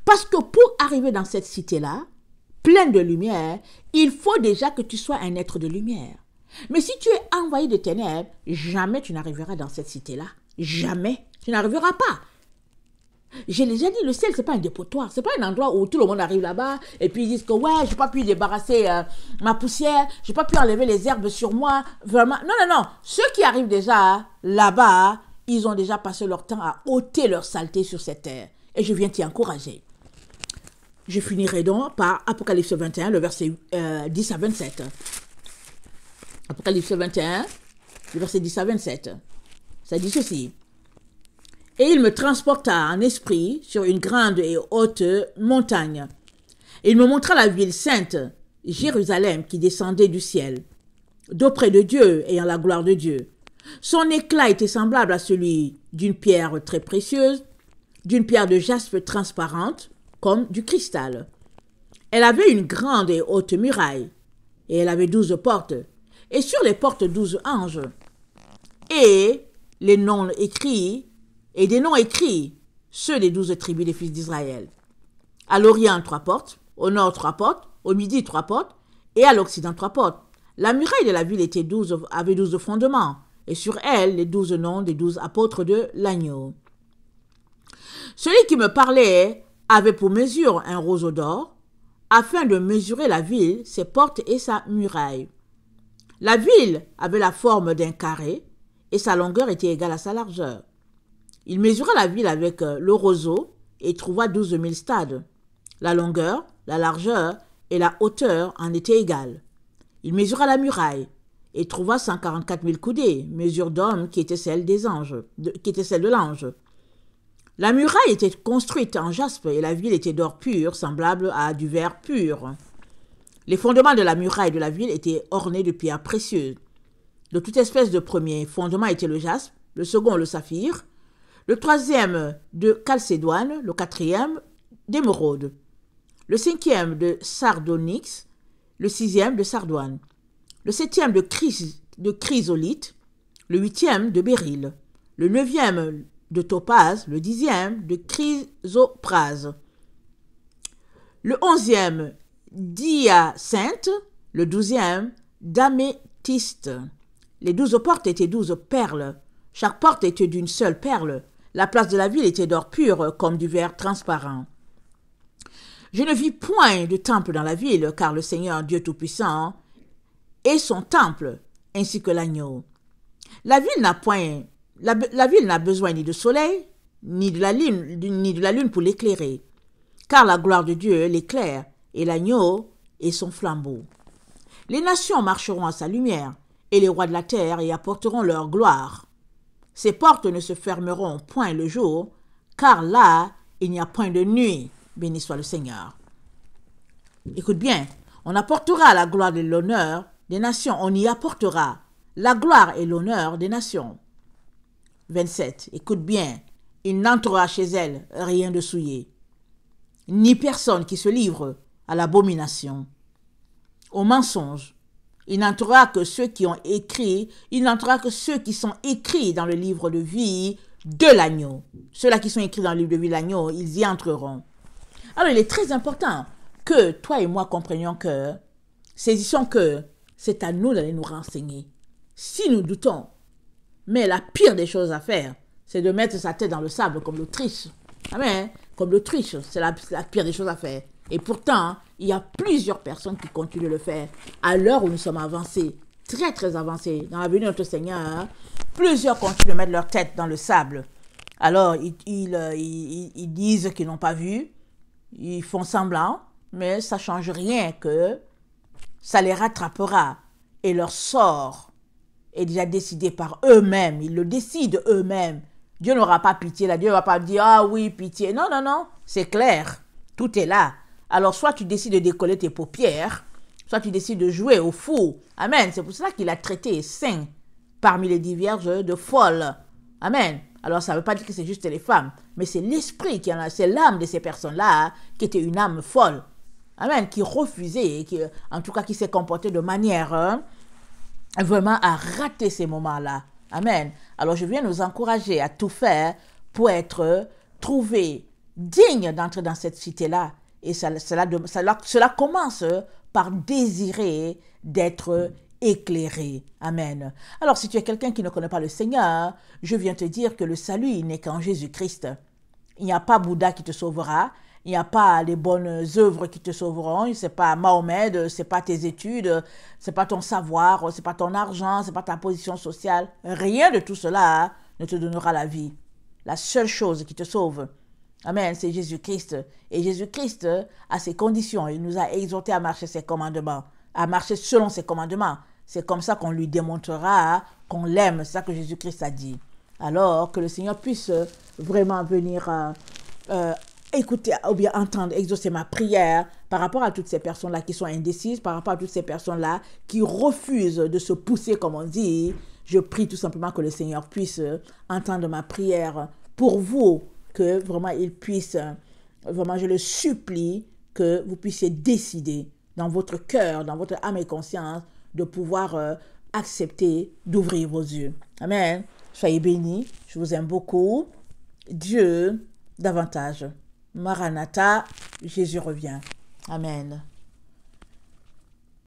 Parce que pour arriver dans cette cité-là, pleine de lumière, il faut déjà que tu sois un être de lumière. Mais si tu es envahi de ténèbres, jamais tu n'arriveras dans cette cité-là. Jamais. Tu n'arriveras pas. J'ai déjà dit, le ciel, ce n'est pas un dépotoir. Ce n'est pas un endroit où tout le monde arrive là-bas et puis ils disent que ouais, je n'ai pas pu débarrasser ma poussière, je n'ai pas pu enlever les herbes sur moi. Vraiment. Non, non, non. Ceux qui arrivent déjà là-bas, ils ont déjà passé leur temps à ôter leur saleté sur cette terre. Et je viens t'y encourager. Je finirai donc par Apocalypse 21, le verset 10 à 27. Apocalypse 21, le verset 10 à 27. Ça dit ceci. Et il me transporta en esprit sur une grande et haute montagne. Et il me montra la ville sainte, Jérusalem, qui descendait du ciel, d'auprès de Dieu, ayant la gloire de Dieu. Son éclat était semblable à celui d'une pierre très précieuse, d'une pierre de jaspe transparente, comme du cristal. Elle avait une grande et haute muraille, et elle avait 12 portes, et sur les portes 12 anges, et des noms écrits, ceux des 12 tribus des fils d'Israël. À l'Orient, 3 portes, au Nord, 3 portes, au Midi, 3 portes, et à l'Occident, 3 portes. La muraille de la ville avait 12 fondements, et sur elle, les 12 noms des 12 apôtres de l'agneau. Celui qui me parlait avait pour mesure un roseau d'or, afin de mesurer la ville, ses portes et sa muraille. La ville avait la forme d'un carré, et sa longueur était égale à sa largeur. Il mesura la ville avec le roseau et trouva 12 000 stades. La longueur, la largeur et la hauteur en étaient égales. Il mesura la muraille et trouva 144 000 coudées, mesure d'homme qui était celle de l'ange. La muraille était construite en jaspe et la ville était d'or pur, semblable à du verre pur. Les fondements de la muraille de la ville étaient ornés de pierres précieuses. De toute espèce de premier fondement était le jaspe, le second le saphir, le troisième de calcédoine, le quatrième d'émeraude, le cinquième de sardonyx, le sixième de sardoine, le septième de chrysolite, le huitième de béryl, le neuvième de topaze, le 10e de chrysoprase, le 11e d'hyacinthe, le 12e d'améthyste. Les 12 portes étaient 12 perles. Chaque porte était d'une seule perle. La place de la ville était d'or pur comme du verre transparent. Je ne vis point de temple dans la ville, car le Seigneur Dieu Tout-Puissant est son temple, ainsi que l'agneau. La ville n'a point, la ville n'a besoin ni de soleil, ni de la lune pour l'éclairer, car la gloire de Dieu l'éclaire, et l'agneau est son flambeau. Les nations marcheront à sa lumière, et les rois de la terre y apporteront leur gloire. Ses portes ne se fermeront point le jour, car là, il n'y a point de nuit. Béni soit le Seigneur. Écoute bien, on apportera la gloire et l'honneur des nations. On y apportera la gloire et l'honneur des nations. 27. Écoute bien, il n'entrera chez elle rien de souillé, ni personne qui se livre à l'abomination, au mensonge. Il n'entrera que ceux qui ont écrit, il n'entrera que ceux qui sont écrits dans le livre de vie de l'agneau. Ceux-là qui sont écrits dans le livre de vie de l'agneau, ils y entreront. Alors, il est très important que toi et moi comprenions que, saisissons que c'est à nous d'aller nous renseigner. Si nous doutons, mais la pire des choses à faire, c'est de mettre sa tête dans le sable comme l'Autriche. Amen. Comme l'Autriche, c'est la pire des choses à faire. Et pourtant, il y a plusieurs personnes qui continuent de le faire. À l'heure où nous sommes avancés, très très avancés, dans la venue de notre Seigneur, plusieurs continuent de mettre leur tête dans le sable. Alors, ils disent qu'ils n'ont pas vu, ils font semblant, mais ça ne change rien que ça les rattrapera. Et leur sort est déjà décidé par eux-mêmes. Ils le décident eux-mêmes. Dieu n'aura pas pitié là. Dieu ne va pas dire, ah oui, pitié. Non, non, non, c'est clair. Tout est là. Alors, soit tu décides de décoller tes paupières, soit tu décides de jouer au fou. Amen. C'est pour cela qu'il a traité saints parmi les 10 vierges de folles. Amen. Alors, ça ne veut pas dire que c'est juste les femmes, mais c'est l'esprit qui en a, c'est l'âme de ces personnes-là qui était une âme folle. Amen. Qui refusait, en tout cas qui s'est comportée de manière vraiment à rater ces moments-là. Amen. Alors, je viens nous encourager à tout faire pour être trouvé digne d'entrer dans cette cité-là. Et cela commence par désirer d'être éclairé. Amen. Alors, si tu es quelqu'un qui ne connaît pas le Seigneur, je viens te dire que le salut, il n'est qu'en Jésus-Christ. Il n'y a pas Bouddha qui te sauvera. Il n'y a pas les bonnes œuvres qui te sauveront. Ce n'est pas Mahomet, ce n'est pas tes études, ce n'est pas ton savoir, ce n'est pas ton argent, ce n'est pas ta position sociale. Rien de tout cela ne te donnera la vie. La seule chose qui te sauve, amen, c'est Jésus-Christ. Et Jésus-Christ a ses conditions. Il nous a exhortés à marcher ses commandements, à marcher selon ses commandements. C'est comme ça qu'on lui démontrera qu'on l'aime. C'est ça que Jésus-Christ a dit. Alors, que le Seigneur puisse vraiment venir écouter ou bien entendre, exaucer ma prière par rapport à toutes ces personnes-là qui sont indécises, par rapport à toutes ces personnes-là qui refusent de se pousser, comme on dit. Je prie tout simplement que le Seigneur puisse entendre ma prière pour vous, que vraiment il puisse, vraiment je le supplie, que vous puissiez décider dans votre cœur, dans votre âme et conscience, de pouvoir accepter d'ouvrir vos yeux. Amen. Soyez bénis. Je vous aime beaucoup. Dieu davantage. Maranatha, Jésus revient. Amen.